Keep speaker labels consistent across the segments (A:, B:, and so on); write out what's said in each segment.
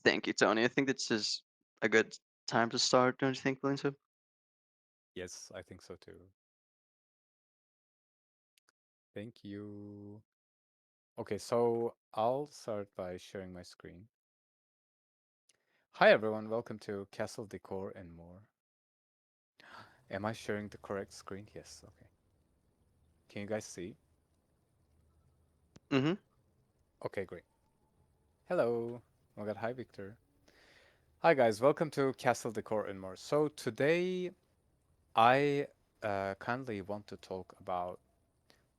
A: Thank you, Tony. I think this is a good time to start, don't you think, Pelinsu?
B: Yes, I think so too. Thank you. Okay, so I'll start by sharing my screen. Hi everyone, welcome to Castle Decor and more. Am I sharing the correct screen? Yes, okay. Can you guys see?
A: Mm-hmm.
B: Okay, great. Hello. Oh my god, hi Victor. Hi guys, welcome to Castle Decor and more. So today I kindly want to talk about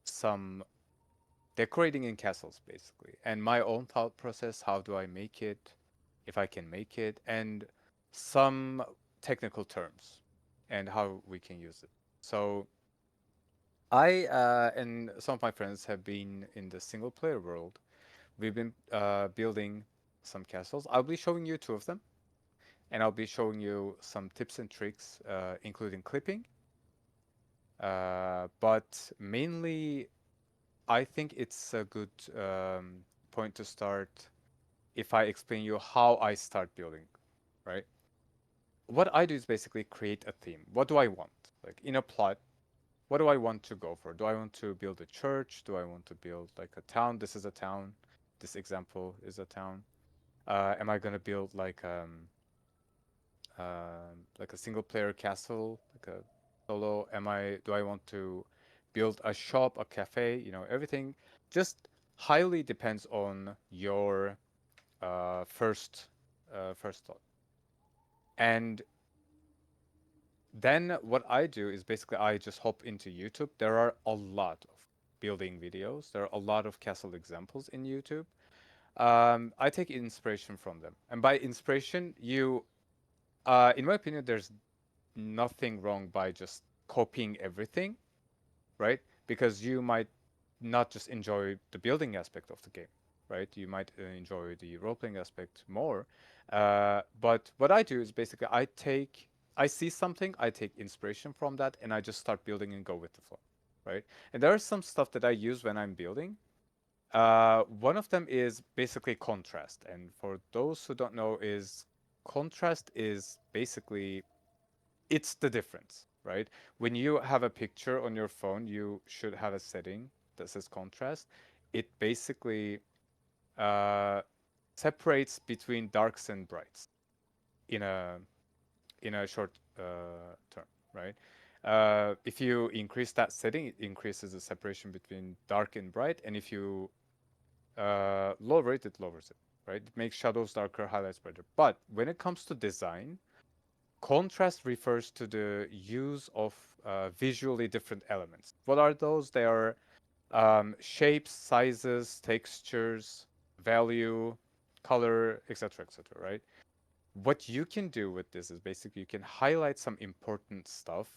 B: some decorating in castles basically and my own thought process. How do I make it, if I can make it, and some technical terms and how we can use it. So I and some of my friends have been in the single player world. We've been building some castles. I'll be showing you two of them, and I'll be showing you some tips and tricks, including clipping. But mainly, I think it's a good point to start if I explain you how I start building, right? What I do is basically create a theme. What do I want? Like in a plot, what do I want to go for? Do I want to build a church? Do I want to build like a town? This is a town. This example is a town. Am I gonna build like a single player castle, like a solo? Am I Do I want to build a shop, a cafe? Everything just highly depends on your first thought. And then what I do is basically I just hop into YouTube. There are a lot of building videos. There are a lot of castle examples in YouTube. I take inspiration from them, and by inspiration, in my opinion, there's nothing wrong by just copying everything, right? Because you might not just enjoy the building aspect of the game, right? You might enjoy the role playing aspect more. But what I do is basically I see something, I take inspiration from that, and I just start building and go with the flow, right? And there are some stuff that I use when I'm building. One of them is basically contrast, and for those who don't know, is contrast is basically it's the difference, right? When you have a picture on your phone, you should have a setting that says contrast. It basically uh, separates between darks and brights in a short term, right? If you increase that setting, it increases the separation between dark and bright, and if you lower it, it lowers it, right? It makes shadows darker, highlights brighter. But when it comes to design, contrast refers to the use of visually different elements. What are those? They are shapes, sizes, textures, value, color, etc., etc., right? What you can do with this is basically you can highlight some important stuff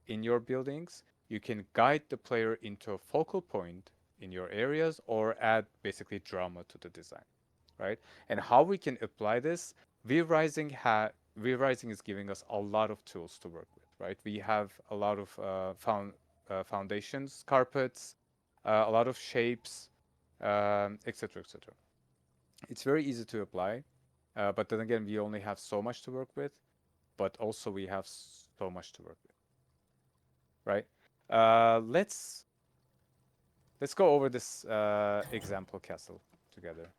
B: in your buildings. You can guide the player into a focal point in your areas or add basically drama to the design, right? And how we can apply this, V-Rising is giving us a lot of tools to work with, right? We have a lot of foundations, carpets, a lot of shapes, etc., etc. It's very easy to apply, but then again, we only have so much to work with, but also we have so much to work with, right? Uh, let's let's go over this example castle together.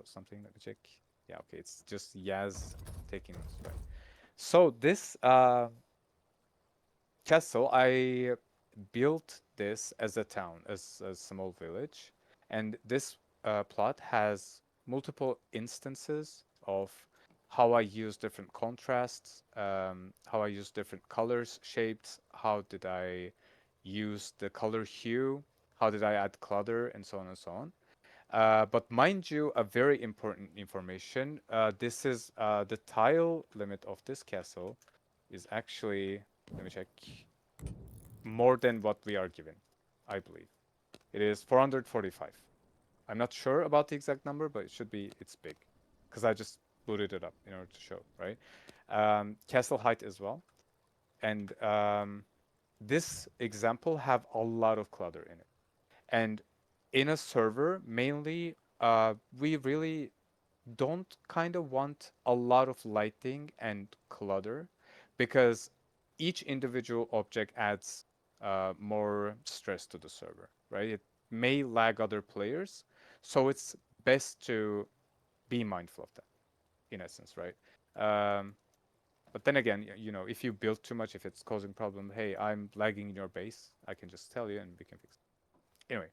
B: Something. Let me check. Yeah, okay. It's just Yaz taking notes, right? So this castle, I built this as a town, as a small village, and this plot has multiple instances of how I use different contrasts, how I use different colors, shapes, how did I use the color hue, how did I add clutter, and so on and so on. But mind you, a very important information. This is the tile limit of this castle is actually, let me check, more than what we are given, I believe. It is 445. I'm not sure about the exact number, but it's big. Because I just booted it up in order to show, right? Castle height as well. And this example have a lot of clutter in it. And in a server, mainly, we really don't kind of want a lot of lighting and clutter because each individual object adds more stress to the server, right? It may lag other players, so it's best to be mindful of that, in essence, right? Um, but then again, if you build too much, if it's causing problem, hey, I'm lagging in your base, I can just tell you and we can fix it. Anyway,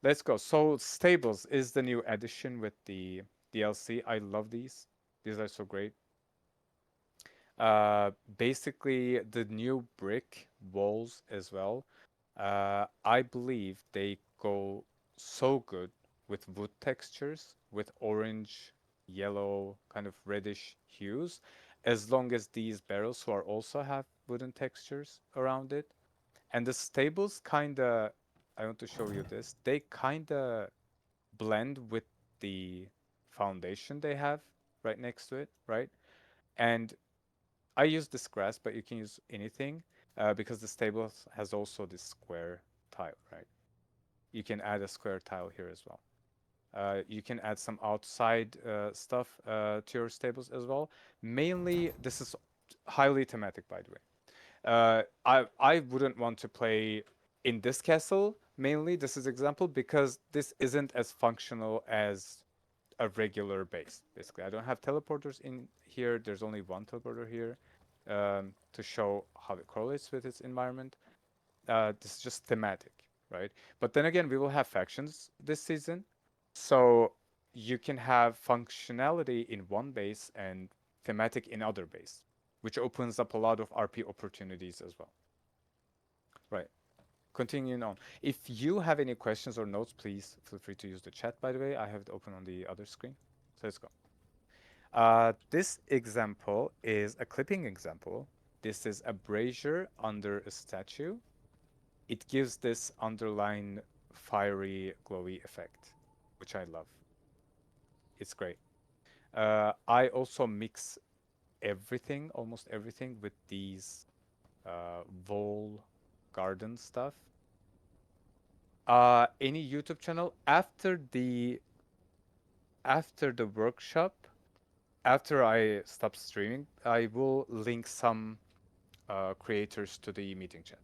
B: let's go. So stables is the new addition with the DLC. I love these. These are so great. Basically, the new brick walls as well. I believe they go so good with wood textures, with orange, yellow, kind of reddish hues, as long as these barrels are also have wooden textures around it. And the stables kinda, I want to show you this. They kinda blend with the foundation they have right next to it, right? And I use this grass, but you can use anything because the stable has also this square tile, right? You can add a square tile here as well. You can add some outside stuff to your stables as well. Mainly, this is highly thematic, by the way. I wouldn't want to play in this castle mainly. This is example because this isn't as functional as a regular base. Basically, I don't have teleporters in here. There's only one teleporter here to show how it correlates with its environment. This is just thematic, right? But then again, we will have factions this season, so you can have functionality in one base and thematic in other base, which opens up a lot of RP opportunities as well. Right. Continuing on. If you have any questions or notes, please feel free to use the chat, by the way. I have it open on the other screen. So let's go. This example is a clipping example. This is a brazier under a statue. It gives this underline fiery, glowy effect, which I love. It's great. I also mix everything, almost everything, with these wall garden stuff. Any YouTube channel after the workshop, after I stop streaming, I will link some creators to the meeting chat.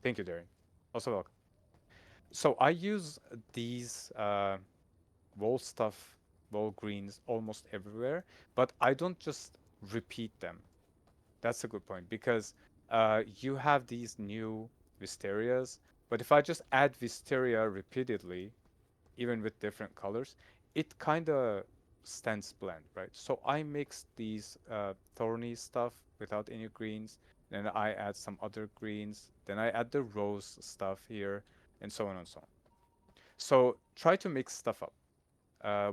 B: Thank you, Darren. Also welcome. So I use these wall stuff, wall greens almost everywhere, but I don't just repeat them. That's a good point because you have these new Wisterias, but if I just add Wisteria repeatedly, even with different colors, it kind of stands bland, right? So I mix these thorny stuff without any greens, then I add some other greens, then I add the rose stuff here, and so on and so on. So try to mix stuff up.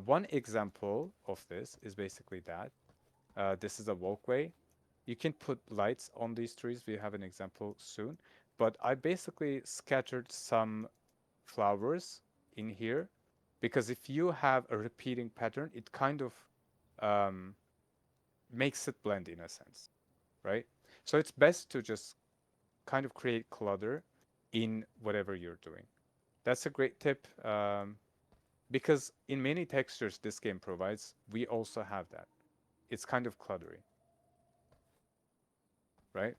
B: One example of this is basically that. This is a walkway. You can put lights on these trees. We have an example soon. But I basically scattered some flowers in here because if you have a repeating pattern, it kind of um, makes it blend in a sense, right? So it's best to just kind of create clutter in whatever you're doing. That's a great tip because in many textures this game provides, we also have that. It's kind of cluttery, right?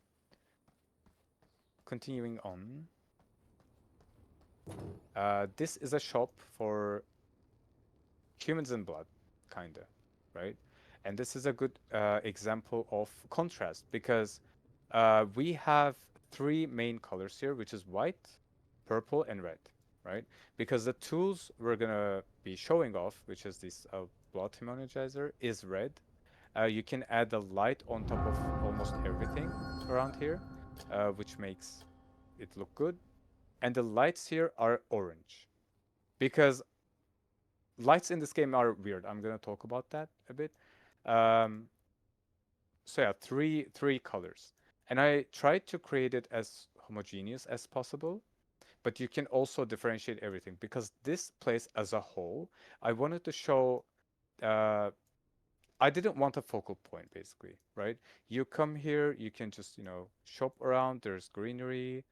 B: Continuing on, this is a shop for humans and blood, kinda, right? And this is a good example of contrast because we have three main colors here, which is white, purple, and red, right? Because the tools we're gonna be showing off, which is this blood homogenizer, is red. You can add the light on top of almost everything around here, which makes it look good. And the lights here are orange because lights in this game are weird. I'm gonna talk about that a bit. Um, so yeah, three colors, and I tried to create it as homogeneous as possible. But you can also differentiate everything because this place as a whole, I wanted to show. Uh, I didn't want a focal point, basically, right? You come here, you can just shop around. There's greenery.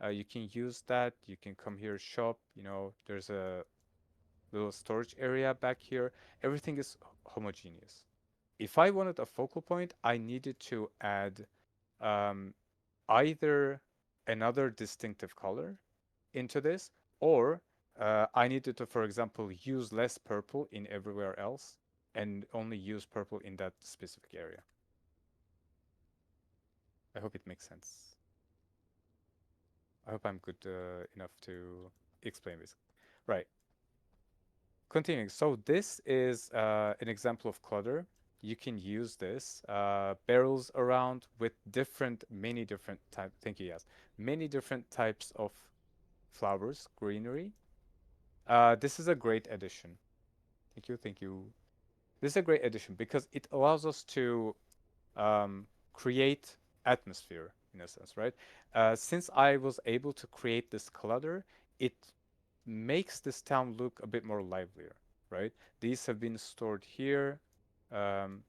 B: You can use that. You can come here, shop. There's a little storage area back here. Everything is homogeneous. If I wanted a focal point, I needed to add um, either another distinctive color into this, or I needed to, for example, use less purple in everywhere else and only use purple in that specific area. I hope it makes sense. I hope I'm good enough to explain this. Right. Continuing. So this is an example of clutter. You can use this barrels around with many different type. Thank you. Yes, many different types of flowers, greenery. This is a great addition. Thank you. Thank you. This is a great addition because it allows us to create atmosphere in a sense, right? Since I was able to create this clutter, it makes this town look a bit more livelier, right? These have been stored here, um,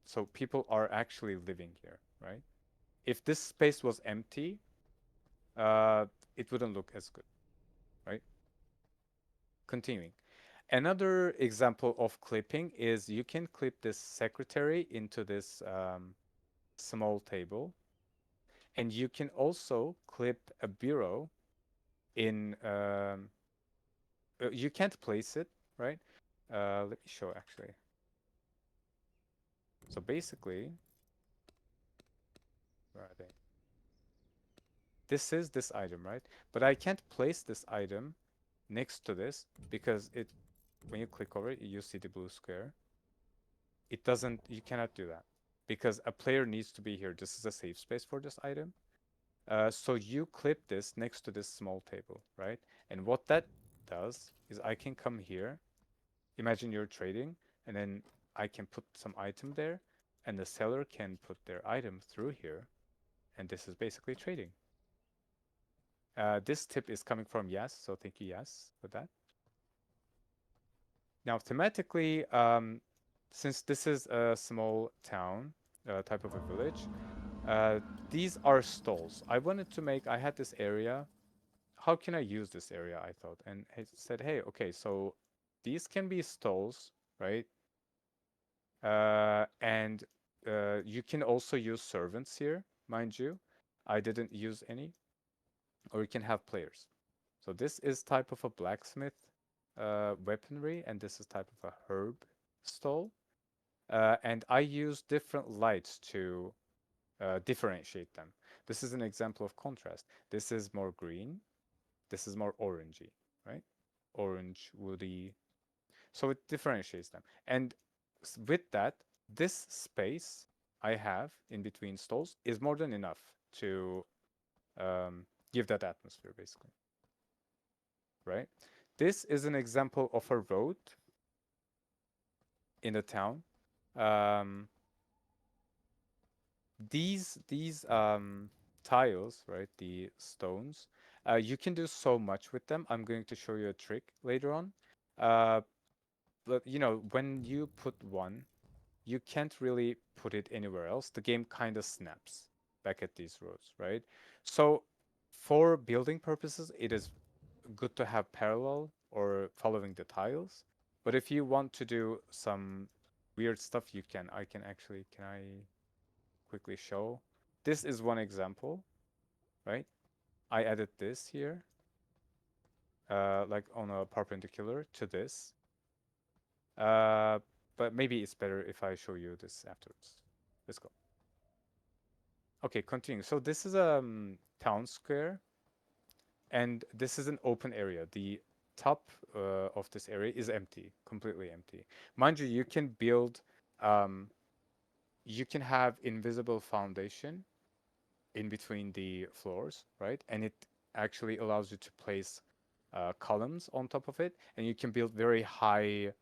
B: so people are actually living here, right? If this space was empty, uh, it wouldn't look as good, right? Continuing. Another example of clipping is you can clip this secretary into this small table, and you can also clip a bureau in. You can't place it, right? Let me show actually. So basically, where are they? This is this item, right? But I can't place this item next to this because it when you click over it, you see the blue square. It doesn't, you cannot do that because a player needs to be here. This is a safe space for this item. So you clip this next to this small table, right? And what that does is I can come here. Imagine you're trading, and then I can put some item there, and the seller can put their item through here, and this is basically trading. This tip is coming from Yas, so thank you, Yas, for that. Now, thematically, since this is a small town, type of a village, uh, these are stalls. I had this area. How can I use this area? I thought, and I said, hey, okay, so these can be stalls, right? And you can also use servants here, mind you. I didn't use any, or you can have players. So this is type of a blacksmith weaponry, and this is type of a herb stall. And I use different lights to differentiate them. This is an example of contrast. This is more green. This is more orangey, right? Orange, woody. So it differentiates them. And with that, this space I have in between stalls is more than enough to give that atmosphere, basically, right? This is an example of a road in a town. Um, these tiles, right? The stones, you can do so much with them. I'm going to show you a trick later on. Uh, but when you put one, you can't really put it anywhere else. The game kind of snaps back at these rows, right? So for building purposes, it is good to have parallel or following the tiles. But if you want to do some weird stuff, you can. Can I quickly show? This is one example, right? I added this here, like on a perpendicular to this. Uh, but maybe it's better if I show you this afterwards. Let's go. Okay, continue. So this is a town square, and this is an open area. The top of this area is empty, completely empty. Mind you, um, you can have invisible foundation in between the floors, right? And it actually allows you to place columns on top of it, and you can build very high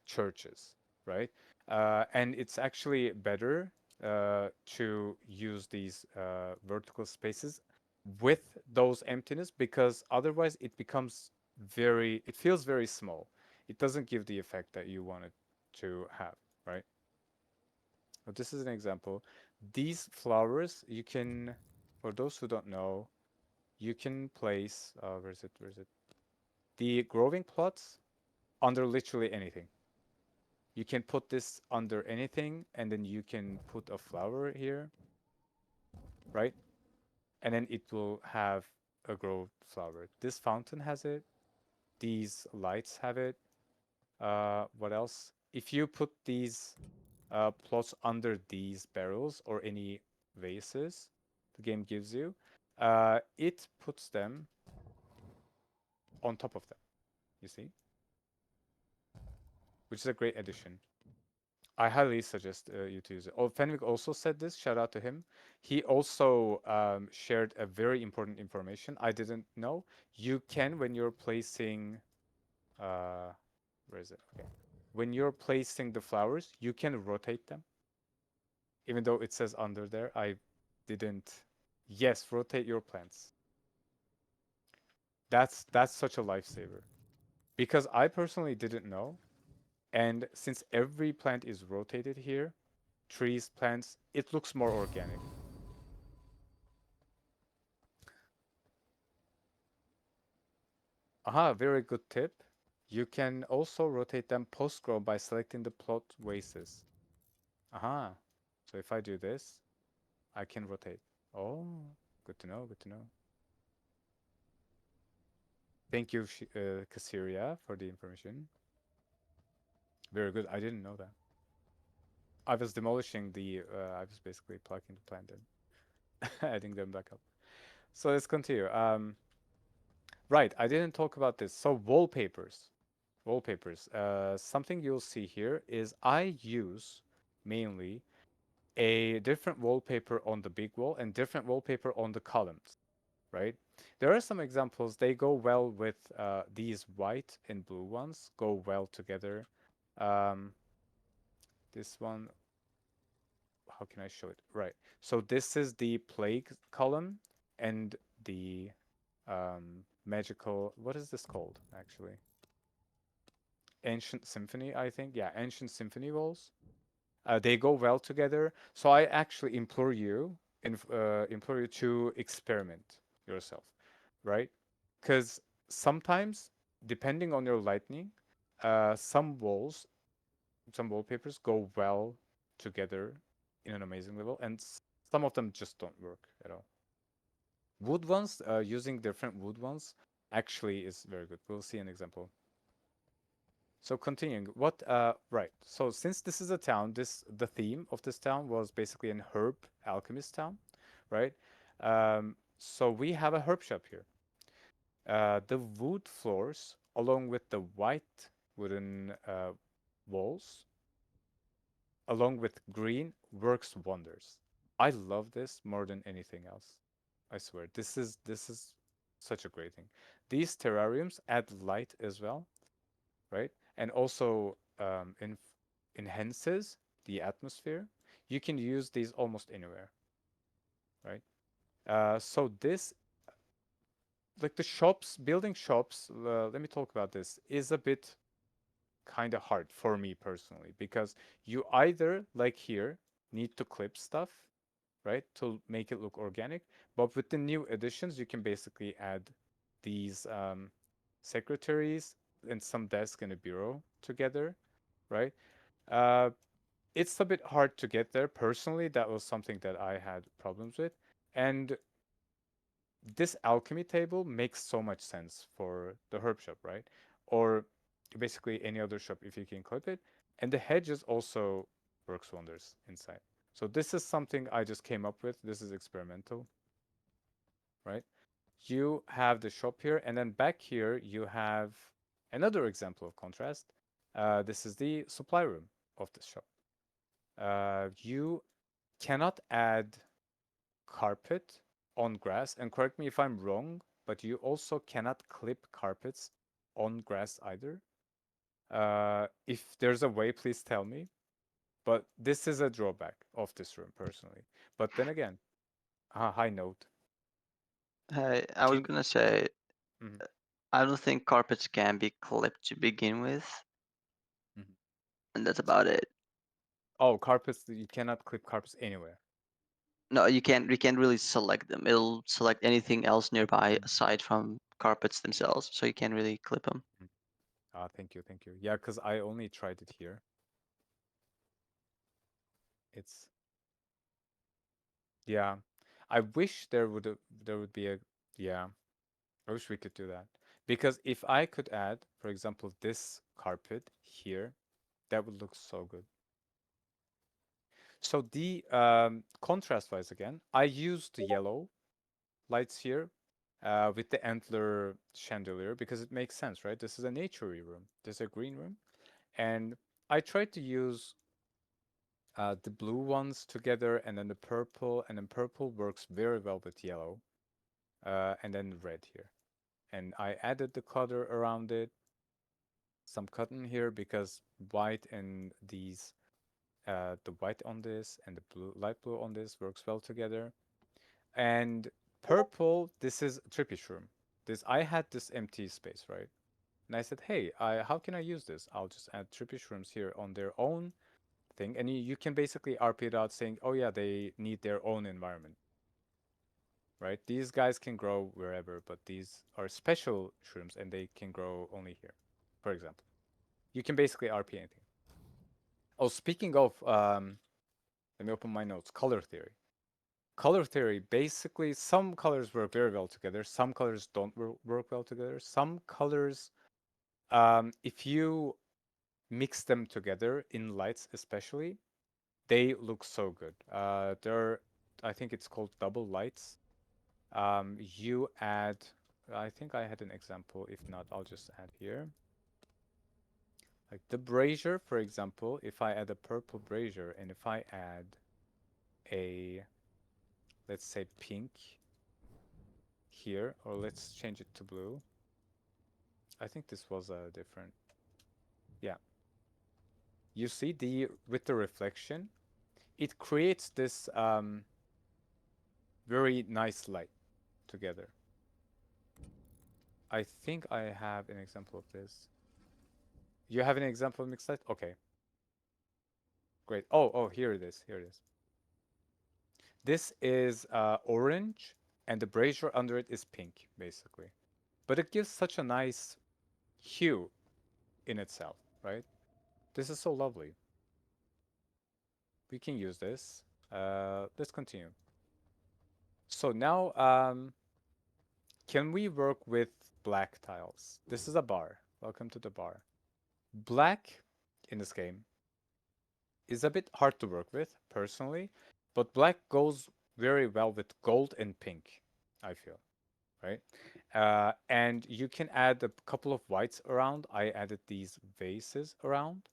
B: churches, right? And it's actually better to use these vertical spaces with those emptiness because otherwise it feels very small. It doesn't give the effect that you want it to have, right? So this is an example. These flowers, for those who don't know, you can place, where is it? The growing plots. under literally anything. You can put this under anything, and then you can put a flower here, right? And then it will have a grow flower. This fountain has it. These lights have it. What else? If you put these plots under these barrels or any vases the game gives you, it puts them on top of them, you see, which is a great addition. I highly suggest you to use it. Oh, Fenwick also said this. Shout out to him. He also shared a very important information I didn't know. You can, when you're placing, uh, where is it? Okay. When you're placing the flowers, you can rotate them. Even though it says under there, I didn't. Yes, rotate your plants. That's such a lifesaver. Because I personally didn't know, and since every plant is rotated here, trees, plants, it looks more organic. Aha, very good tip. You can also rotate them post-grow by selecting the plot vases. Aha. So if I do this, I can rotate. Oh, good to know, good to know. Thank you, Kasiria, for the information. Very good. I didn't know that. I was demolishing I was basically plugging the plant in, adding them back up. So let's continue. Right, I didn't talk about this. So wallpapers. Wallpapers. Something you'll see here is I use mainly a different wallpaper on the big wall and different wallpaper on the columns, right? There are some examples. They go well with these white and blue ones, go well together. Um, this one, how can I show it? Right. So this is the plague column and the magical, what is this called actually? Ancient Symphony, I think. Yeah, Ancient Symphony walls. They go well together. So I actually implore you to experiment yourself, right? Because sometimes, depending on your lighting, some walls, some wallpapers go well together in an amazing level, and some of them just don't work at all. Wood ones, using different wood ones, actually is very good. We'll see an example. So continuing, right? So since this is a town, the theme of this town was basically an herb alchemist town, right? So we have a herb shop here. The wood floors, along with the white wooden walls, along with green, works wonders. I love this more than anything else. I swear, this is such a great thing. These terrariums add light as well, right? And also enhances the atmosphere. You can use these almost anywhere, right? So this, like the shops, building shops, let me talk about this, is a bit kind of hard for me personally because you either, like here, need to clip stuff, right, to make it look organic. But with the new additions, you can basically add these secretaries and some desk and a bureau together, right? Uh, it's a bit hard to get there. Personally, that was something that I had problems with. And this alchemy table makes so much sense for the herb shop, right? Or basically any other shop if you can clip it. And the hedges also works wonders inside. So this is something I just came up with. This is experimental, right? You have the shop here, and then back here you have another example of contrast. This is the supply room of this shop. You cannot add carpet on grass, and correct me if I'm wrong, but you also cannot clip carpets on grass either. If there's a way, please tell me. But this is a drawback of this room personally. But then again, high note.
A: Hey, I was
B: Can
A: gonna say,
B: mhm,
A: I don't think carpets can be clipped to begin with,
B: mhm.
A: and that's about it.
B: Oh, carpets, you cannot clip carpets anywhere.
A: No, you can't. You can't really select them. It'll select anything else nearby
B: Mhm,
A: aside from carpets themselves, so you can't really clip them.
B: mhm. Thank you, thank you. Yeah, because I only tried it here. It's yeah. I wish there would be a yeah. I wish we could do that because if I could add, for example, this carpet here, that would look so good. So the contrast wise again, I used the yellow lights here with the antler chandelier because it makes sense, right? This is a naturey room. This is a green room, and I tried to use the blue ones together, and then the purple, and then purple works very well with yellow, and then red here. And I added the color around it, some cotton here because white and these, the white on this and the blue, light blue on this works well together. And purple, this is trippy shroom. This I had this empty space, right? And I said, hey, how can I use this? I'll just add trippy shrooms here on their own thing, and you can basically RP it out saying, oh yeah, they need their own environment, right? These guys can grow wherever, but these are special shrooms and they can grow only here, for example. You can basically RP anything. Oh, speaking of, let me open my notes. Color theory. Color theory, basically, some colors work very well together. Some colors don't work well together. Some colors, if you mix them together in lights, especially, they look so good. They're, I think it's called double lights. You add, I think I had an example. If not, I'll just add here. Like the brazier, for example, if I add a purple brazier and if I add a, let's say pink here, or let's change it to blue. I think this was a different, yeah. You see the, with the reflection, it creates this very nice light together. I think I have an example of this. You have an example of mixed light? Okay, great. Oh, here it is. Here it is. This is orange, and the brazier under it is pink, basically. But it gives such a nice hue in itself, right? This is so lovely. We can use this. Let's continue. So now, can we work with black tiles? This is a bar. Welcome to the bar. Black in this game is a bit hard to work with, personally, but black goes very well with gold and pink, I feel, right? And you can add a couple of whites around. I added these vases around,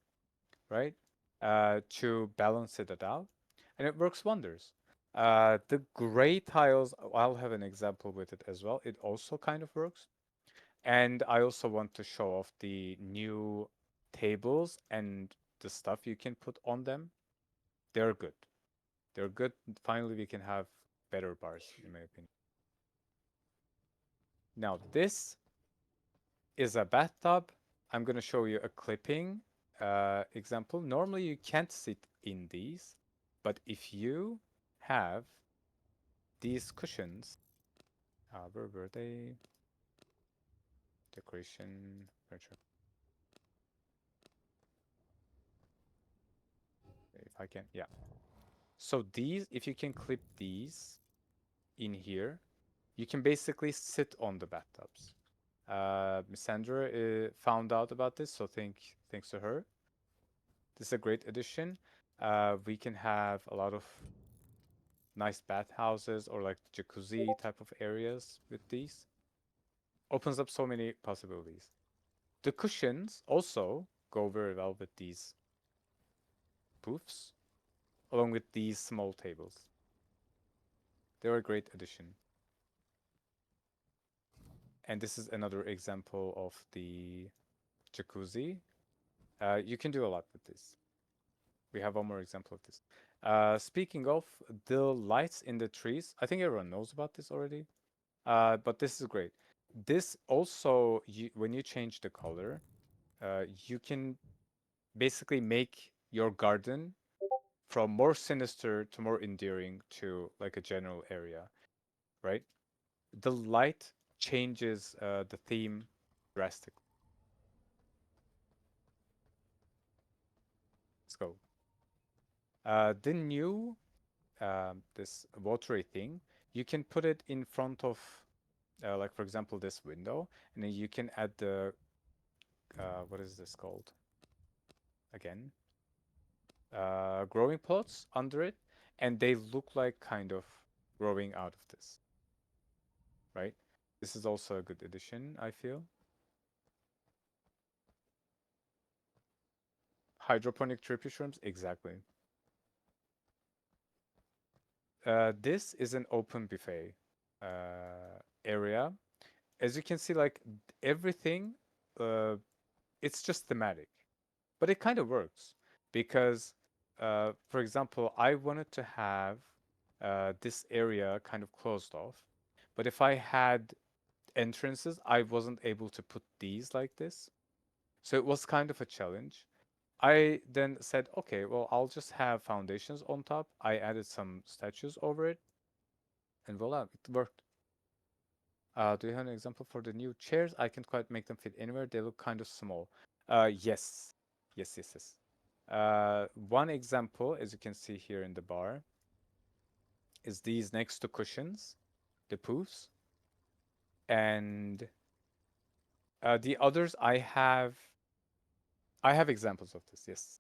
B: right? To balance it out, and it works wonders. The gray tiles, I'll have an example with it as well. It also kind of works. And I also want to show off the new tables and the stuff you can put on them. They're good. They're good. Finally, we can have better bars, in my opinion. Now, this is a bathtub. I'm going to show you a clipping example. Normally, you can't sit in these, but if you have these cushions, where were they? Decoration, furniture. If I can, yeah. So these, if you can clip these in here, you can basically sit on the bathtubs. Miss Sandra found out about this, so thanks to her. This is a great addition. We can have a lot of nice bathhouses or like jacuzzi type of areas with these. Opens up so many possibilities. The cushions also go very well with these poofs, along with these small tables. They're a great addition. And this is another example of the jacuzzi. You can do a lot with this. We have one more example of this. Speaking of the lights in the trees, I think everyone knows about this already. But this is great. This also, when you change the color, you can basically make your garden from more sinister to more endearing to like a general area, right? The light changes the theme drastically. The new this watery thing, you can put it in front of, like for example, this window, and then you can add the what is this called again? Growing plots under it, and they look like kind of growing out of this, right? This is also a good addition, I feel. Hydroponic trippy shrooms, exactly. This is an open buffet area. As you can see, like everything, uh, it's just thematic, but it kind of works because, for example, I wanted to have this area kind of closed off, but if I had entrances, I wasn't able to put these like this. So it was kind of a challenge. I then said, okay, well, I'll just have foundations on top. I added some statues over it, and voila, it worked. Do you have an example for the new chairs? I can't quite make them fit anywhere. They look kind of small. Yes. Yes, yes, yes. One example, as you can see here in the bar, is these next to cushions, the poofs. And the others, I have examples of this, yes.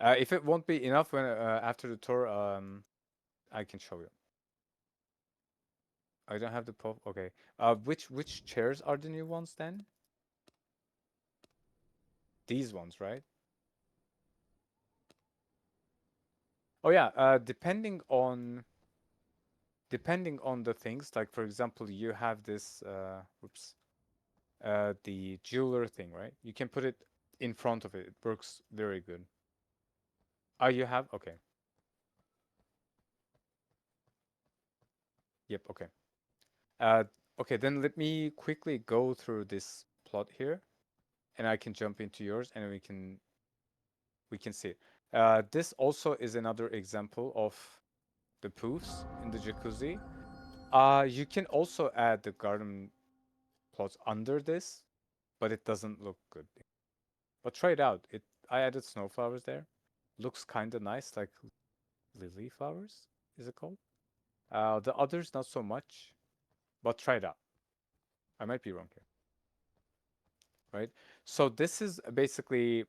B: If it won't be enough when after the tour, I can show you. I don't have the pop. Okay. Which chairs are the new ones then? These ones, right? Oh yeah. Depending on the things, like for example, you have this. Oops. The jeweler thing, right? You can put it in front of it. It works very good. Oh, you have? Okay. Yep. Okay. Uh, okay. Then let me quickly go through this plot here, and I can jump into yours, and we can see it. This also is another example of the poofs in the jacuzzi. You can also add the garden plots under this, but it doesn't look good. But try it out. I added snowflowers there. Looks kind of nice, like lily flowers, is it called? The others not so much, but try it out. I might be wrong here, right? So this is basically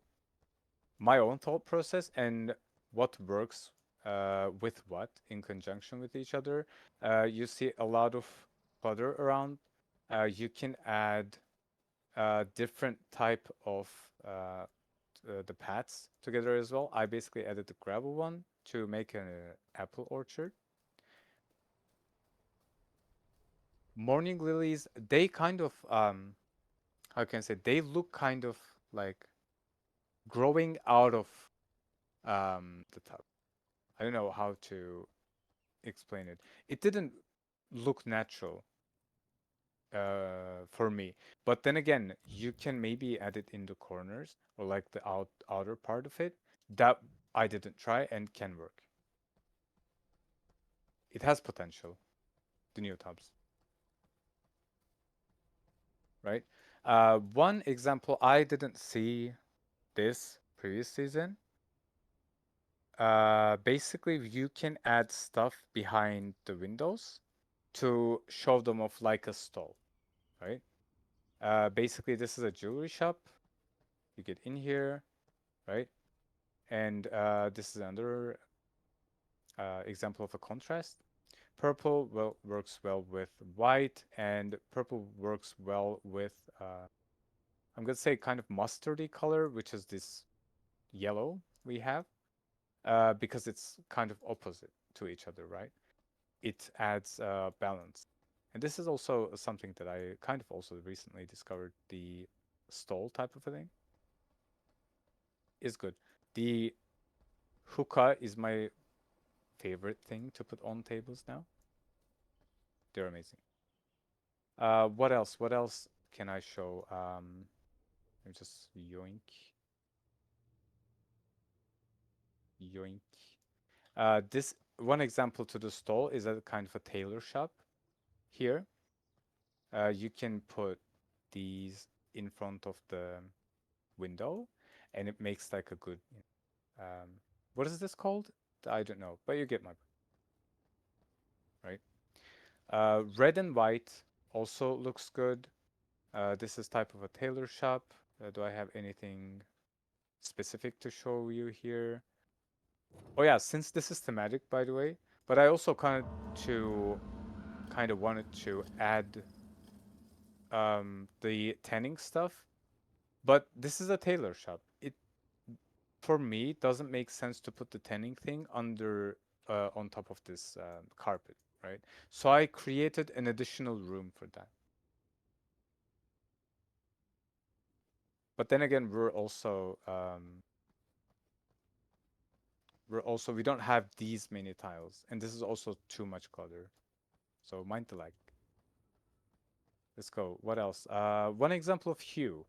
B: my own thought process and what works with what in conjunction with each other. You see a lot of clutter around. You can add different type of the paths together as well. I basically added the gravel one to make an apple orchard. Morning lilies, they kind of how can I say, they look kind of like growing out of the tub. I don't know how to explain it. It didn't look natural for me. But then again, you can maybe add it in the corners or like the outer part of it. That I didn't try and can work. It has potential, the new tubs, right? One example, I didn't see this previous season. Basically, you can add stuff behind the windows to show them off like a stall, right? Basically, this is a jewelry shop. You get in here, right? And this is another example of a contrast. Purple works well with white, and purple works well with, I'm going to say, kind of mustardy color, which is this yellow we have, because it's kind of opposite to each other, right? It adds balance. And this is also something that I kind of also recently discovered. The stall type of a thing is good. The hookah is my favorite thing to put on tables now. They're amazing. What else? What else can I show? Let me just yoink, yoink. This one example to the stall is a kind of a tailor shop. Here, you can put these in front of the window, and it makes like a good. Um, what is this called? I don't know, but you get my right. Red and white also looks good. This is type of a tailor shop. Do I have anything specific to show you here? Oh yeah, since this is thematic, by the way, but I also kind of wanted to add the tanning stuff. But this is a tailor shop. It for me doesn't make sense to put the tanning thing under on top of this carpet, right? So I created an additional room for that. But then again, we don't have these many tiles, and this is also too much clutter. So mind the lag. Let's go. What else? One example of hue.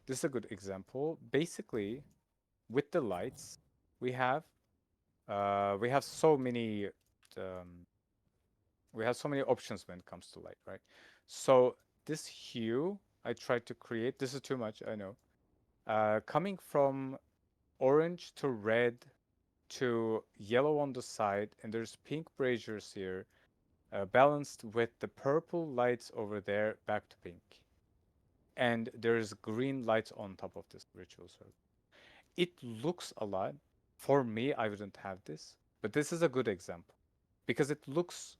B: This is a good example. Basically, with the lights, we have we have so many um, we have so many options when it comes to light, right? So this hue I tried to create. This is too much, I know. Coming from orange to red to yellow on the side, and there's pink braziers here, balanced with the purple lights over there back to pink. And there's green lights on top of this ritual circle. It looks a lot. For me, I wouldn't have this, but this is a good example because it looks.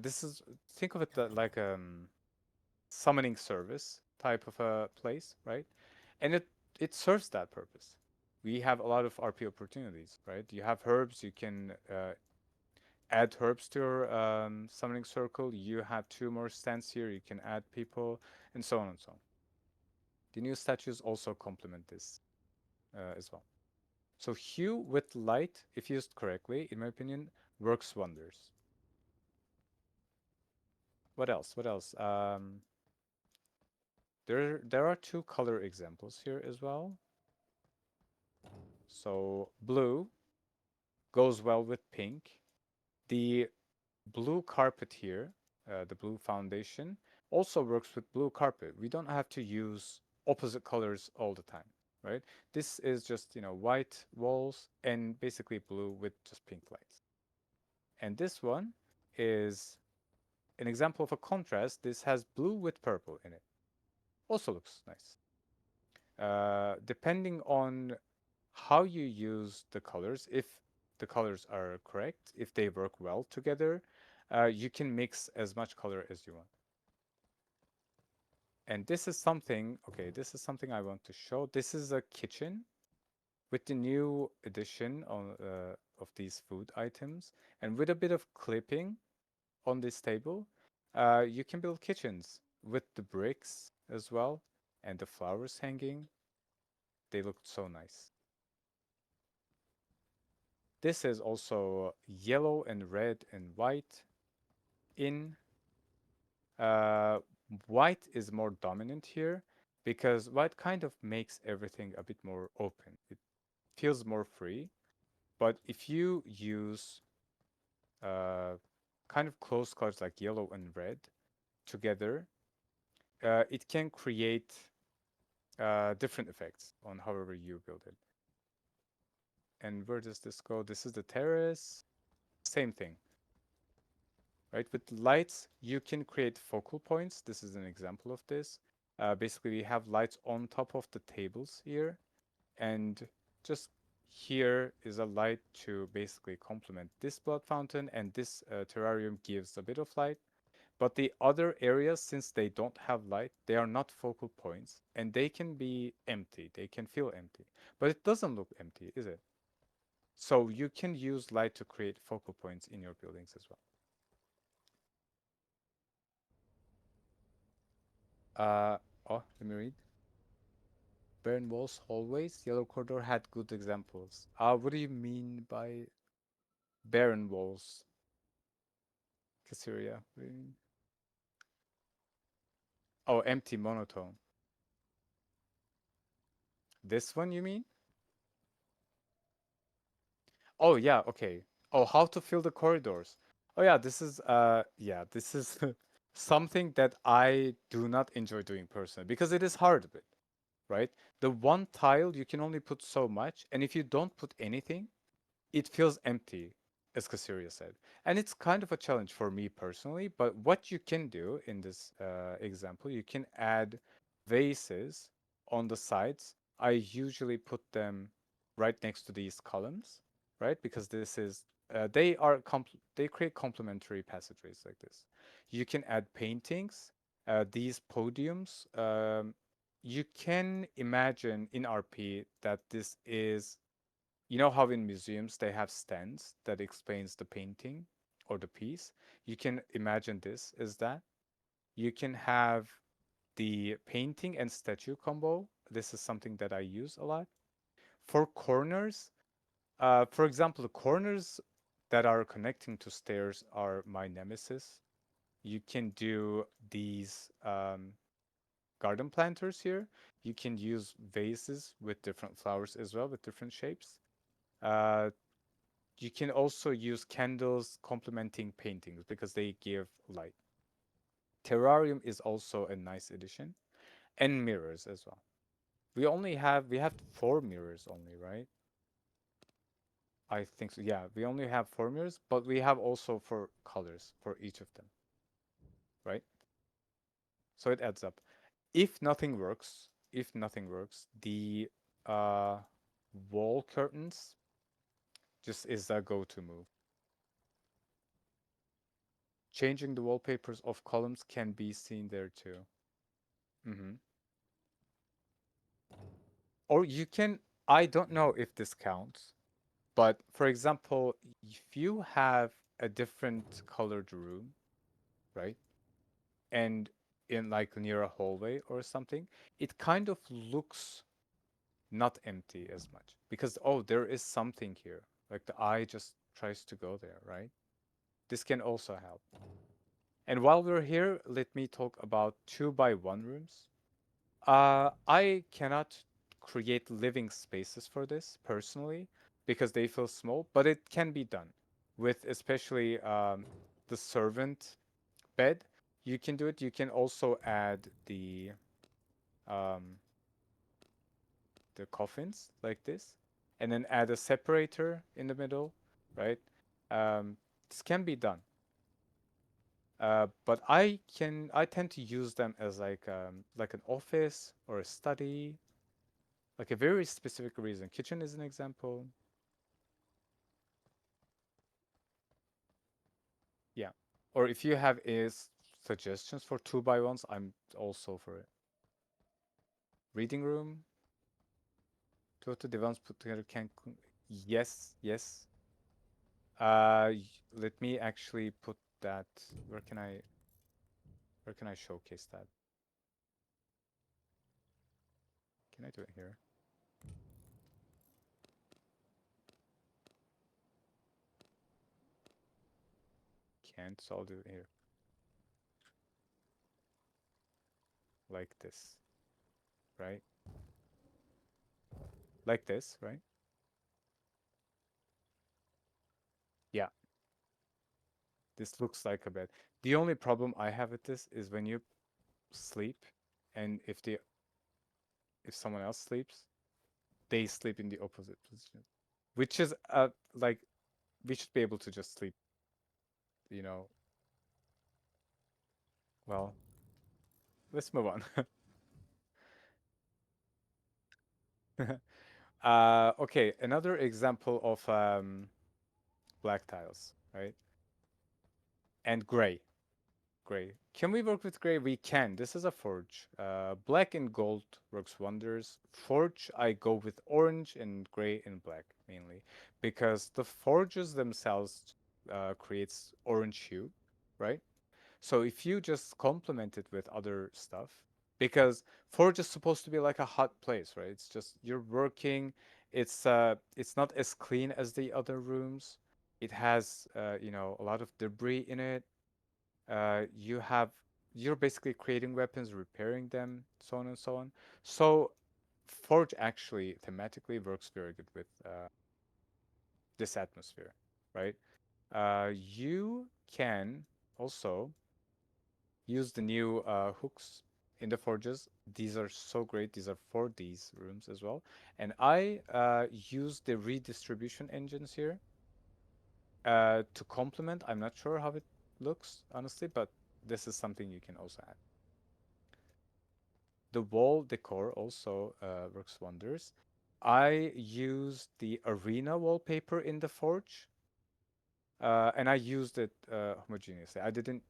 B: This is think of it like summoning service type of a place, right? And it serves that purpose. We have a lot of RP opportunities, right? You have herbs, you can add herbs to your summoning circle. You have two more stands here, you can add people, and so on and so on. The new statues also complement this as well. So hue with light, if used correctly, in my opinion, works wonders. What else? What else? There are two color examples here as well. So blue goes well with pink. The blue carpet here, the blue foundation, also works with blue carpet. We don't have to use opposite colors all the time, right? This is just, white walls and basically blue with just pink lights. And this one is an example of a contrast. This has blue with purple in it. Also looks nice. Depending on how you use the colors, if the colors are correct, if they work well together, you can mix as much color as you want. And this is something I want to show. This is a kitchen with the new addition of these food items. And with a bit of clipping on this table, you can build kitchens with the bricks as well and the flowers hanging. They looked so nice. This is also yellow and red and white. In uh, white is more dominant here because white kind of makes everything a bit more open. It feels more free. But if you use uh, kind of close colors like yellow and red together, it can create different effects on however you build it. And where does this go? This is the terrace. Same thing, right? With lights, you can create focal points. This is an example of this. Basically, we have lights on top of the tables here, and just here is a light to basically complement this blood fountain, and this terrarium gives a bit of light. But the other areas, since they don't have light, they are not focal points, and they can be empty. They can feel empty, but it doesn't look empty, is it? So you can use light to create focal points in your buildings as well. Uh, let me read. Barren walls, hallways, yellow corridor had good examples. What do you mean by barren walls, Caesarea? What do you mean? Oh, empty monotone. This one you mean? Oh yeah, okay. Oh, how to fill the corridors. Oh this is something that I do not enjoy doing personally because it is hard a bit, right? The one tile you can only put so much, and if you don't put anything, it feels empty, as Cassiria said. And it's kind of a challenge for me personally. But what you can do in this example, you can add vases on the sides. I usually put them right next to these columns, right? Because this is they create complementary passageways like this. You can add paintings, these podiums. You can imagine in RP that this is, you know how in museums they have stands that explains the painting or the piece? You can imagine this as that. You can have the painting and statue combo. This is something that I use a lot. For corners, for example, the corners that are connecting to stairs are my nemesis. You can do these garden planters here. You can use vases with different flowers as well, with different shapes. Uh, You can also use candles complementing paintings because they give light. Terrarium is also a nice addition, and mirrors as well. We have 4 mirrors only, right? I think so. Yeah, we only have 4 mirrors, but we have also for colors for each of them, right? So it adds up. If nothing works, the uh, wall curtains just is a go-to move. Changing the wallpapers of columns can be seen there too. Hmm. Or you can, I don't know if this counts, but for example, if you have a different colored room, right? And in like near a hallway or something, it kind of looks not empty as much because, oh, there is something here. Like the eye just tries to go there, right? This can also help. And while we're here, let me talk about 2 by 1 rooms. I cannot create living spaces for this personally because they feel small, but it can be done with especially the servant bed. You can do it. You can also add um, the coffins like this, and then add a separator in the middle, right? Um, this can be done. But I tend to use them as like an office or a study, like a very specific reason. Kitchen is an example. Yeah. Or if you have is suggestions for 2 by 1s, I'm also for it. Reading room, two to divans put together can. Yes, yes. Let me actually put that. Where can I? Where can I showcase that? Can I do it here? Can't. So I'll do it here, like this, right? Like this, right? Yeah. This looks like a bed. The only problem I have with this is when you sleep, and if someone else sleeps, they sleep in the opposite position, which is like we should be able to just sleep, you know. Well, let's move on. Okay, another example of black tiles, right? And gray. Gray. Can we work with gray? We can. This is a forge. Black and gold works wonders. Forge, I go with orange and gray and black mainly because the forges themselves creates orange hue, right? So if you just complement it with other stuff, because Forge is supposed to be like a hot place, right? It's just you're working. It's not as clean as the other rooms. It has a lot of debris in it. You're basically creating weapons, repairing them, so on and so on. So Forge actually thematically works very good with this atmosphere, right? You can also use the new hooks. in the forges. These are so great. These are for these rooms as well. And I use the redistribution engines here to complement. I'm not sure how it looks, honestly, but this is something you can also add. The wall decor also works wonders. I use the arena wallpaper in the forge, and I used it homogeneously. I didn't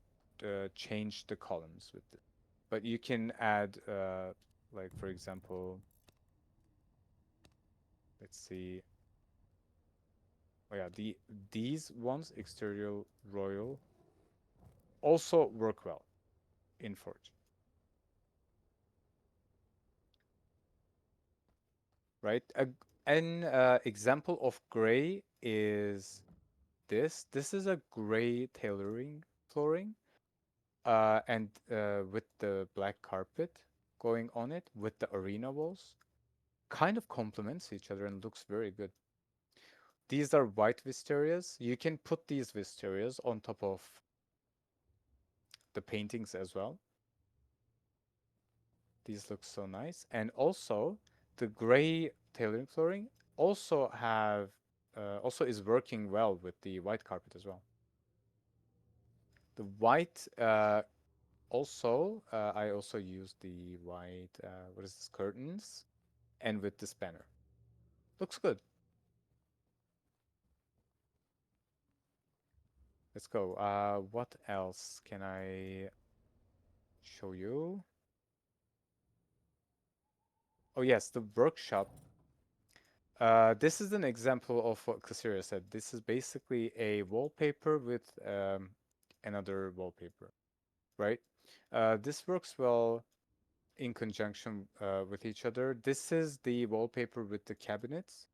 B: change the columns with it, but you can add, like for example, let's see. Oh yeah, these ones, exterior royal, also work well in forge, right? An example of gray is this. This is a gray tailoring flooring, and with the black carpet going on it with the arena walls, kind of complements each other and looks very good. These are white wisterias. You can put these wisterias on top of the paintings as well. These look so nice. And also the gray tailoring flooring also is working well with the white carpet as well. The white I also use the white what is this, curtains, and with this banner. Looks good. Let's go. What else can I show you? Oh yes, the workshop. This is an example of what Kassira said. This is basically a wallpaper with another wallpaper, right? This works well in conjunction with each other. This is the wallpaper with the cabinets.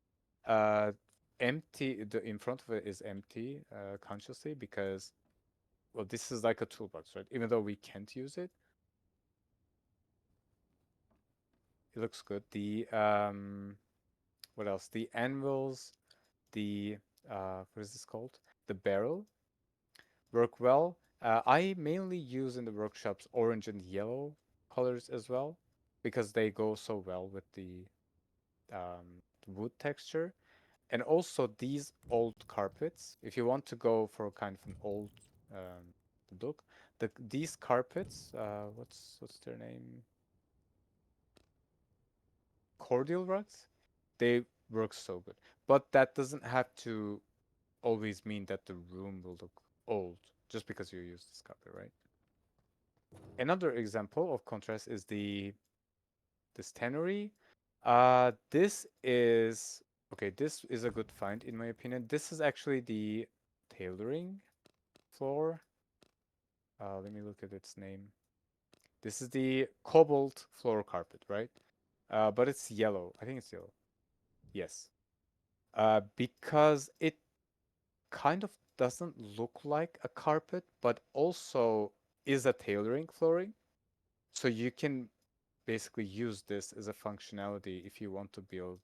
B: Uh, Empty, the in front of it is empty consciously because, well, this is like a toolbox, right? Even though we can't use it, it looks good. The what else? The anvils, the what is this called? The barrel work well. I mainly use in the workshops orange and yellow colors as well because they go so well with the wood texture. And also these old carpets, if you want to go for kind of an old um, look, these carpets, what's their name? Cordial rugs, they work so good. But that doesn't have to always mean that the room will look old just because you use this carpet, right? Another example of contrast is this tannery. This is okay. This is a good find in my opinion. This is actually the tailoring floor. Let me look at its name. This is the cobalt floor carpet, right? But it's yellow. I think it's yellow. Yes. Because it kind of doesn't look like a carpet, but also is a tailoring flooring. So you can basically use this as a functionality if you want to build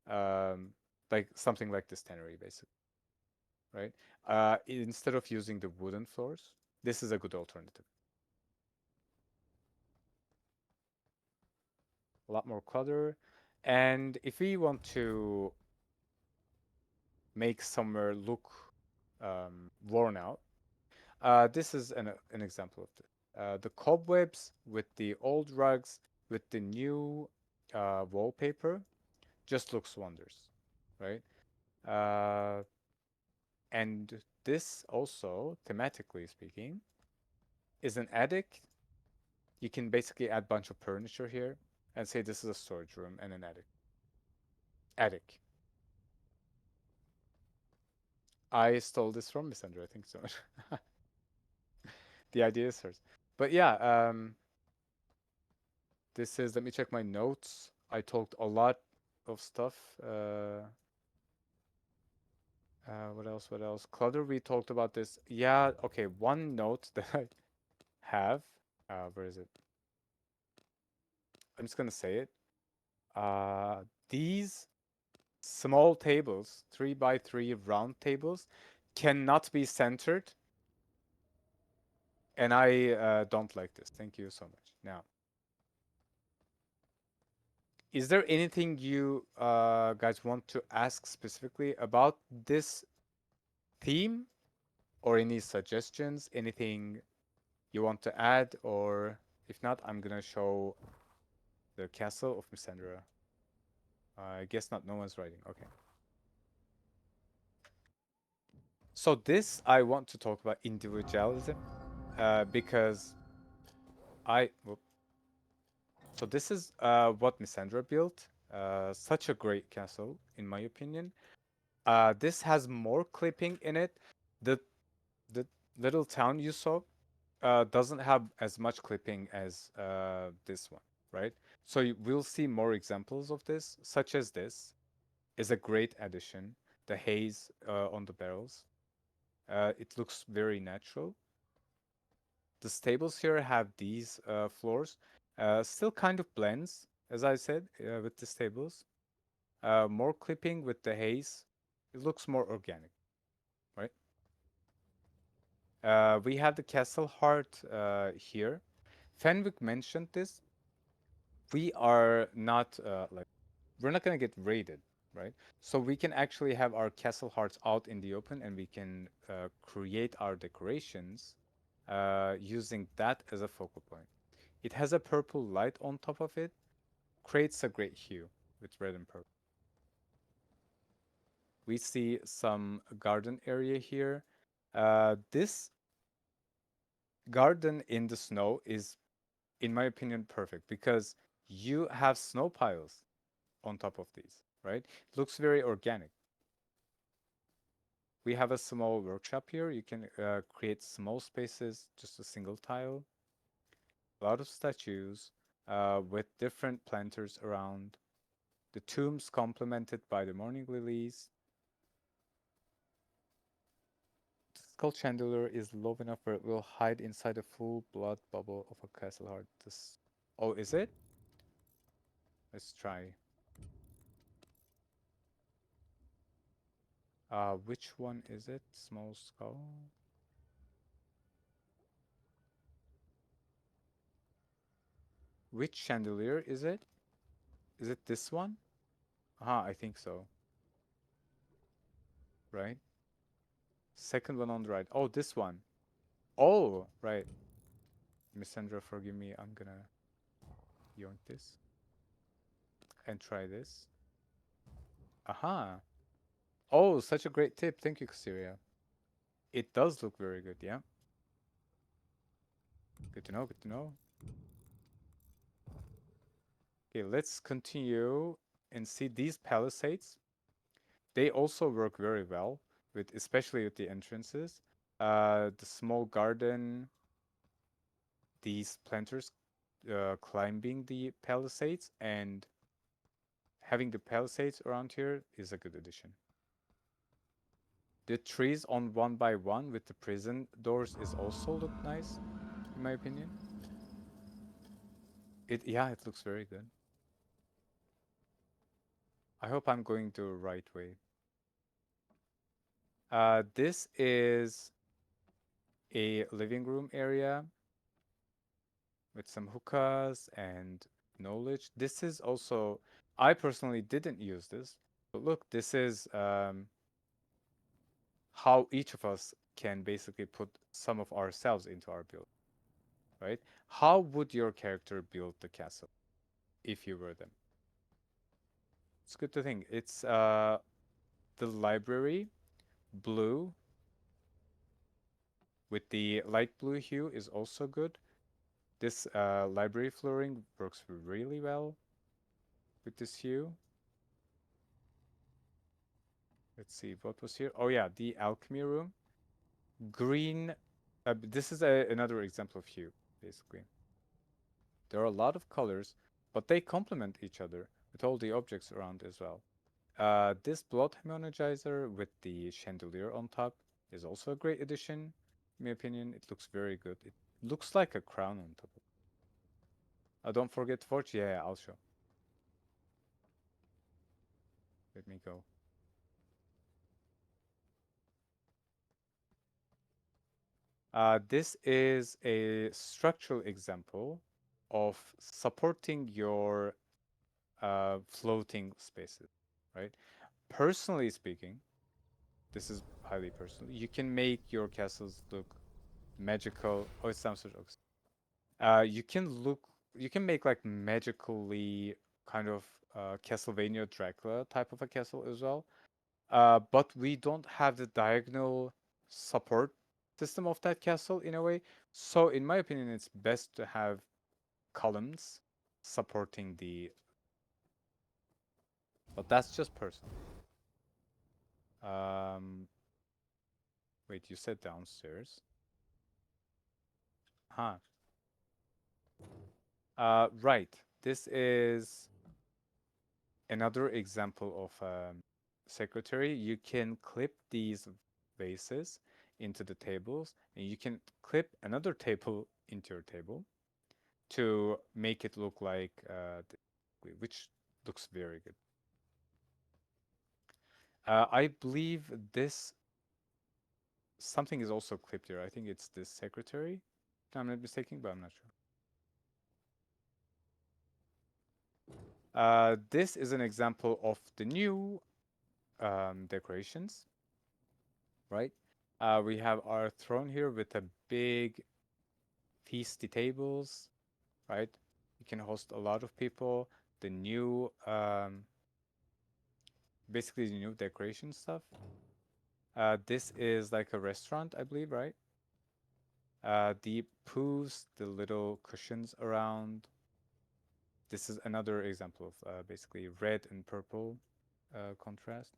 B: um, like something like this tannery, basically, right? Instead of using the wooden floors, this is a good alternative. A lot more clutter. And if we want to make somewhere look worn out, this is an example of this. The cobwebs with the old rugs with the new wallpaper just looks wonders, right? Uh, and this also, thematically speaking, is an attic. You can basically add a bunch of furniture here and say this is a storage room and an attic. Attic. I stole this from Missandra, I think so. The idea is hers. But yeah, this is, let me check my notes. I talked a lot of stuff. What else? What else? Clutter, we talked about this. Yeah, okay. One note that I have, where is it? I'm just gonna say it. These small tables, 3 by 3 round tables, cannot be centered, and I don't like this. Thank you so much. Now, Is there anything you guys want to ask specifically about this theme, or any suggestions? Anything you want to add, or if not, I'm gonna show the castle of Missandra. I guess not. No one's writing. Okay. So this I want to talk about individualism, because well, so this is what Missandra built. Such a great castle, in my opinion. This has more clipping in it. The the little town you saw doesn't have as much clipping as this one, right? So we'll see more examples of this, such as this is a great addition. The haze on the barrels. It looks very natural. The stables here have these floors. Still kind of blends, as I said, with the stables. More clipping with the haze. It looks more organic, right? We have the castle heart here. Fenwick mentioned this. We are not we're not gonna get raided, right? So we can actually have our castle hearts out in the open, and we can create our decorations using that as a focal point. It has a purple light on top of it, creates a great hue with red and purple. We see some garden area here. This garden in the snow is, in my opinion, perfect because you have snow piles on top of these, right? It looks very organic. We have a small workshop here. You can create small spaces, just a single tile, a lot of statues with different planters around. The tombs complemented by the morning lilies. The skull chandelier is low enough where it will hide inside a full blood bubble of a castle heart. This, oh, is it? Let's try. Which one is it? Small skull. Which chandelier is it? Is it this one? I think so. Right? Second one on the right. Oh, this one. Oh, right. Miss Sandra, forgive me. I'm gonna yoink this and try this. Aha. Oh, such a great tip. Thank you, Syria. It does look very good, yeah. Good to know, good to know. Okay, let's continue and see these palisades. They also work very well with, especially with the entrances. The small garden, these planters climbing the palisades, and having the palisades around here is a good addition. The trees on one by one with the prison doors is also look nice, in my opinion. Yeah, it looks very good. I hope I'm going the right way. This is a living room area with some hookahs and knowledge. This is also, I personally didn't use this, but look, this is how each of us can basically put some of ourselves into our build, right? How would your character build the castle if you were them? It's good to think. It's the library blue with the light blue hue is also good. This library flooring works really well with this hue. Let's see, what was here? Oh yeah, the alchemy room. Green. This is another example of hue, basically. There are a lot of colors, but they complement each other with all the objects around as well. This blood homogenizer with the chandelier on top is also a great addition. In my opinion, it looks very good. It looks like a crown on top of it. Don't forget torch. Yeah, I'll show. Let me go. This is a structural example of supporting your floating spaces, right? Personally speaking, this is highly personal. You can make your castles look magical. Oh, it sounds so jokes. You can look. You can make like magically kind of Castlevania Dracula type of a castle as well. But we don't have the diagonal support system of that castle in a way. So, in my opinion, it's best to have columns supporting the. But that's just personal. Um, Wait, you said downstairs? Huh. Right. This is another example of secretary. You can clip these vases into the tables, and you can clip another table into your table to make it look like, which looks very good. I believe this something is also clipped here. I think it's this secretary. If I'm not mistaken, but I'm not sure. This is an example of the new decorations, right? We have our throne here with a big feasty tables, right? You can host a lot of people. The new, basically the new decoration stuff. This is like a restaurant, I believe, right? The poofs, the little cushions around. This is another example of basically red and purple contrast.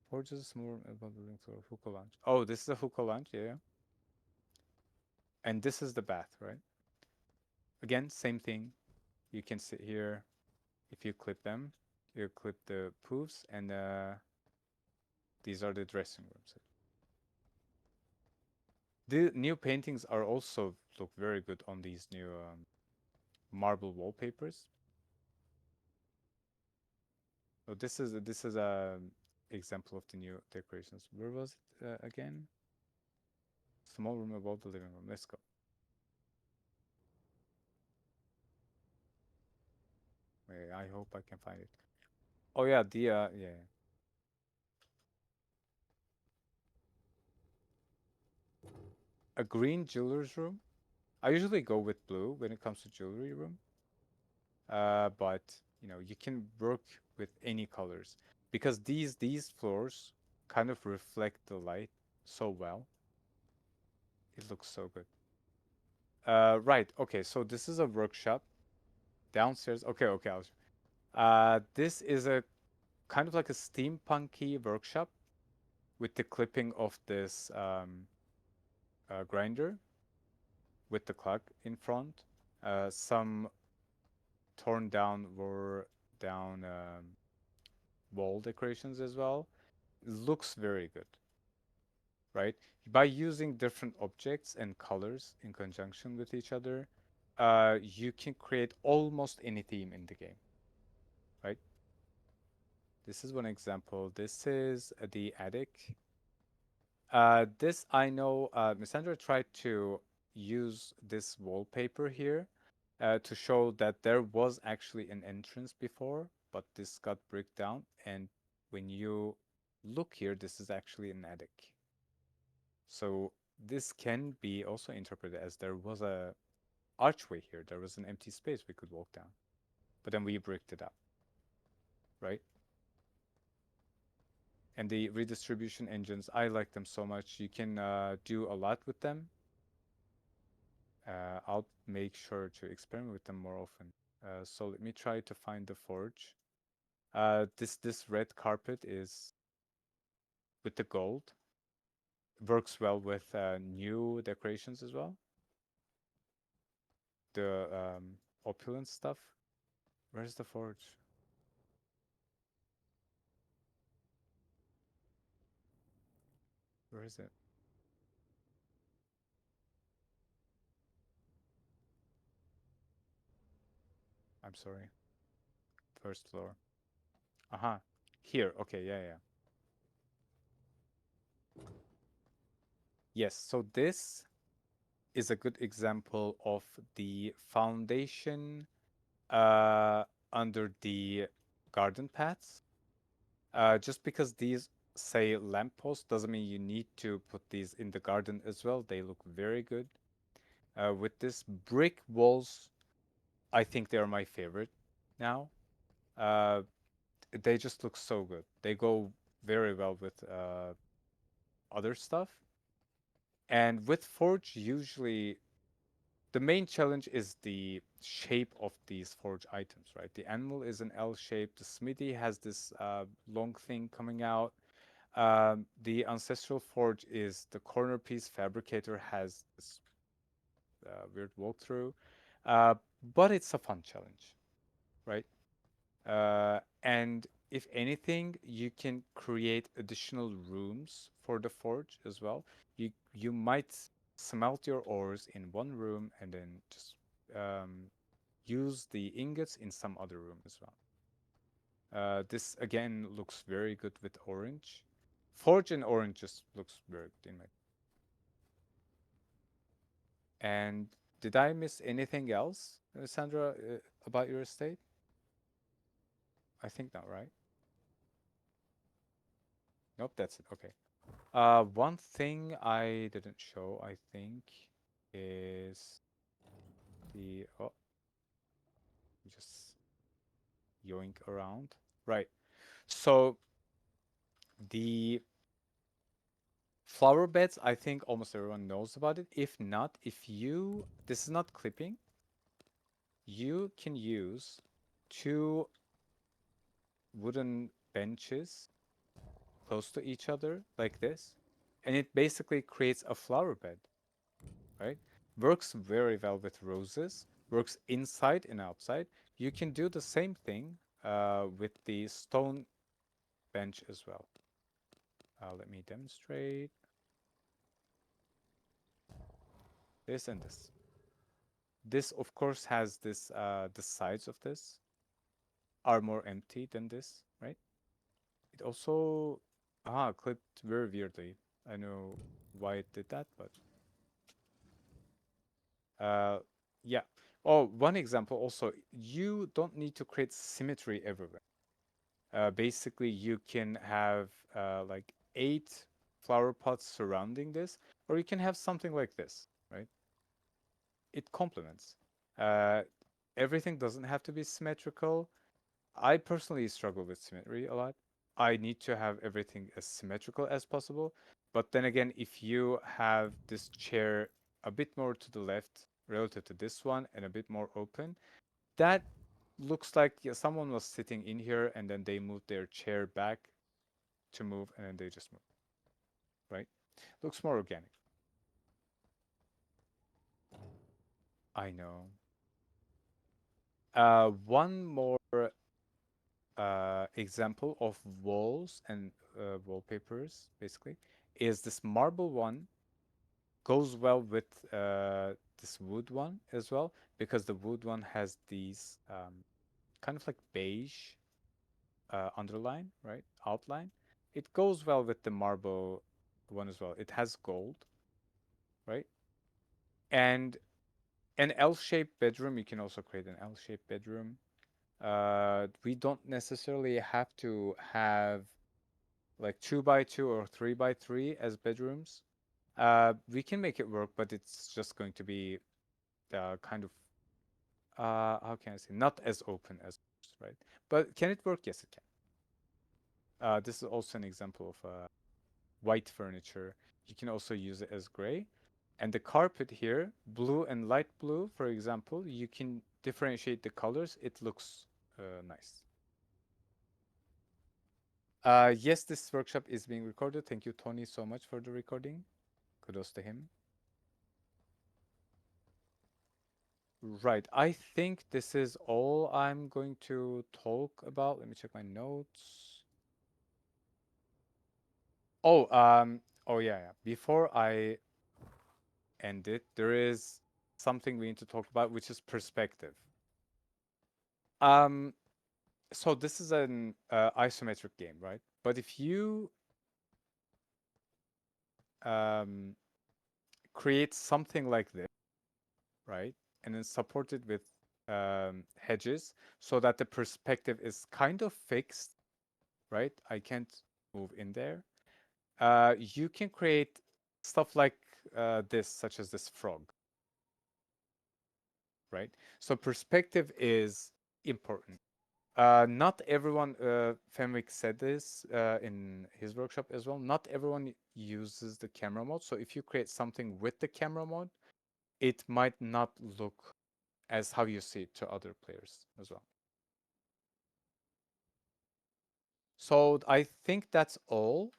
B: Forges more about the link for hookah lunch. Oh, this is a hookah lunch, yeah. And this is the bath, right? Again, same thing. You can sit here. If you clip them, you clip the poofs, and these are the dressing rooms. The new paintings are also look very good on these new marble wallpapers. So this is a example of the new decorations. Where was it again? Small room above the living room. Let's go. Wait, I hope I can find it. Oh yeah, the yeah. A green jeweler's room. I usually go with blue when it comes to jewelry room. But you can work with any colors because these floors kind of reflect the light so well. It looks so good. Right. Okay. So this is a workshop downstairs. Okay. Okay. This is a kind of like a steampunky workshop with the clipping of this grinder with the clock in front. Some torn down were down wall decorations as well. Looks very good, right? By using different objects and colors in conjunction with each other, you can create almost any theme in the game, right? This is one example. This is the attic. This I know Missandra tried to use this wallpaper here to show that there was actually an entrance before, but this got bricked down. And when you look here, this is actually an attic. So this can be also interpreted as there was a archway here. There was an empty space we could walk down, but then we bricked it up, right? And the redistribution engines, I like them so much. You can do a lot with them. I'll make sure to experiment with them more often. So let me try to find the forge. This red carpet is with the gold. Works well with new decorations as well. The opulent stuff. Where's the forge? Where is it? I'm sorry. First floor. Uh-huh. Here. Okay, yeah, yeah. Yes, so this is a good example of the foundation. under the garden paths. Just because these say lampposts doesn't mean you need to put these in the garden as well. They look very good. With this brick walls, I think they are my favorite now. Uh, they just look so good. They go very well with other stuff. And with Forge, usually the main challenge is the shape of these Forge items, right? The animal is an L shape. The smithy has this long thing coming out. The ancestral forge is the corner piece. Fabricator has this weird walkthrough, uh, but it's a fun challenge, right? And if anything, you can create additional rooms for the forge as well. You might smelt your ores in one room and then just use the ingots in some other room as well. This again looks very good with orange. Forge and orange just looks very good in my. And did I miss anything else, Sandra, about your estate? I think not, right? Nope, that's it. Okay. One thing I didn't show, I think, is the just yoink around. Right. So the flower beds, I think almost everyone knows about it. If not, if you this is not clipping, you can use two wooden benches close to each other like this, and it basically creates a flower bed, right? Works very well with roses, works inside and outside. You can do the same thing with the stone bench as well. Let me demonstrate this and this. This, of course, has this, the sides of this are more empty than this, right? It also, clipped very weirdly. I know why it did that, but Uh, yeah. Oh, one example also, you don't need to create symmetry everywhere. Basically, you can have like 8 flower pots surrounding this, or you can have something like this, right? It complements. Uh, Everything doesn't have to be symmetrical. I personally struggle with symmetry a lot. I need to have everything as symmetrical as possible. But then again, if you have this chair a bit more to the left relative to this one and a bit more open, that looks like, yeah, someone was sitting in here and then they moved their chair back to move and then they just moved, right? Looks more organic. I know. One more example of walls and wallpapers, basically, is this marble one goes well with this wood one as well because the wood one has these kind of like beige underline, right? Outline. It goes well with the marble one as well. It has gold, right? And an L-shaped bedroom, you can also create an L-shaped bedroom. We don't necessarily have to have like 2 by 2 or 3 by 3 as bedrooms. We can make it work, but it's just going to be kind of how can I say, not as open as, right? But can it work? Yes, it can. This is also an example of white furniture. You can also use it as gray. And the carpet here, blue and light blue, for example, you can differentiate the colors. It looks nice. Yes, this workshop is being recorded. Thank you, Tony, so much for the recording. Kudos to him. Right. I think this is all I'm going to talk about. Let me check my notes. Oh, oh yeah, yeah. Before I end it, there is something we need to talk about, which is perspective. Um, so this is an isometric game, right? But if you um, create something like this, right, and then support it with hedges so that the perspective is kind of fixed, right? I can't move in there. You can create stuff like this, such as this frog, right? So perspective is important. Not everyone, Fenwick said this in his workshop as well. Not everyone uses the camera mode. So if you create something with the camera mode, it might not look as how you see it to other players as well. So I think that's all.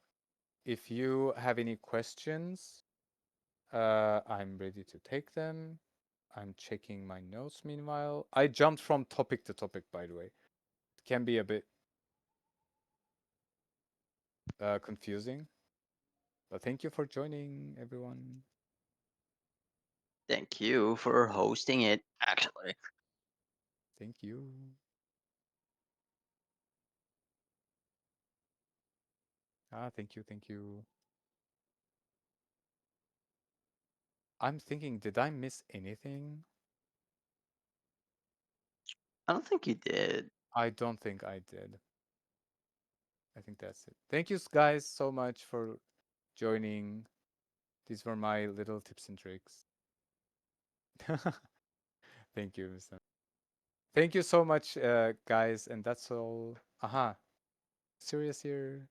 B: If you have any questions, I'm ready to take them. I'm checking my notes meanwhile. I jumped from topic to topic, by the way. It can be a bit confusing, but thank you for joining, everyone.
A: Thank you for hosting it, actually.
B: Thank you. Thank you, thank you. I'm thinking, did I miss anything?
A: I don't think you did.
B: I don't think I did. I think that's it. Thank you guys so much for joining. These were my little tips and tricks. Thank you, Mr. Thank you so much, guys, and that's all. Aha, serious here.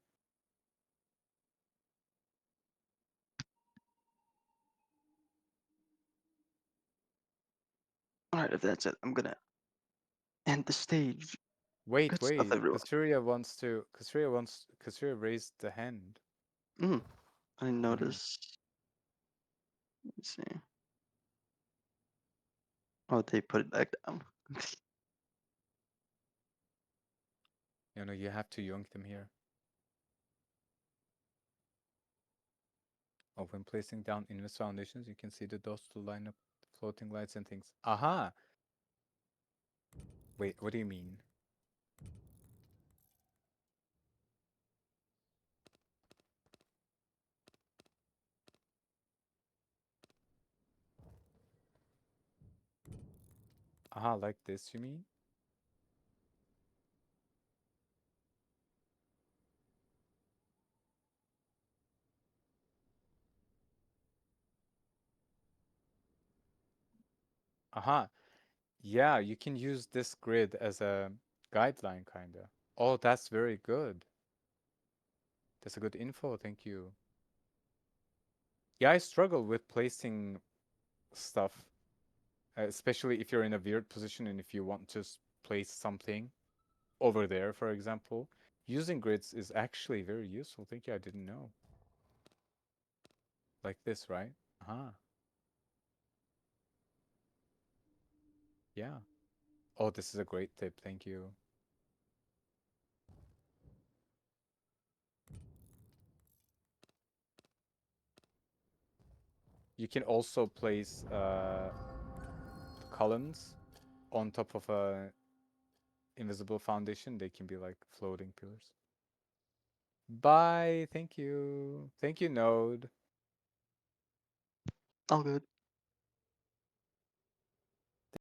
A: Alright, if that's it, I'm gonna end the stage.
B: Wait,
A: Good stuff,
B: wait.
A: everyone.
B: Kasuria raised the hand.
A: Mm, I
B: Mm.
A: noticed. Let's see. Oh, they put it back down.
B: You have to yoink them here. Oh, when placing down invis foundations, you can see the dots to line up floating lights and things. Aha! Wait, what do you mean? Aha, like this, you mean? Aha. Yeah, you can use this grid as a guideline, kinda. Oh, that's very good. That's a good info, thank you. Yeah, I struggle with placing stuff, especially if you're in a weird position and if you want to place something over there, for example. Using grids is actually very useful. Thank you, I didn't know. Like this, right? Uh-huh. Yeah. Oh, this is a great tip. Thank you. You can also place columns on top of a invisible foundation. They can be like floating pillars. Bye. Thank you. Thank you, Node.
A: All good.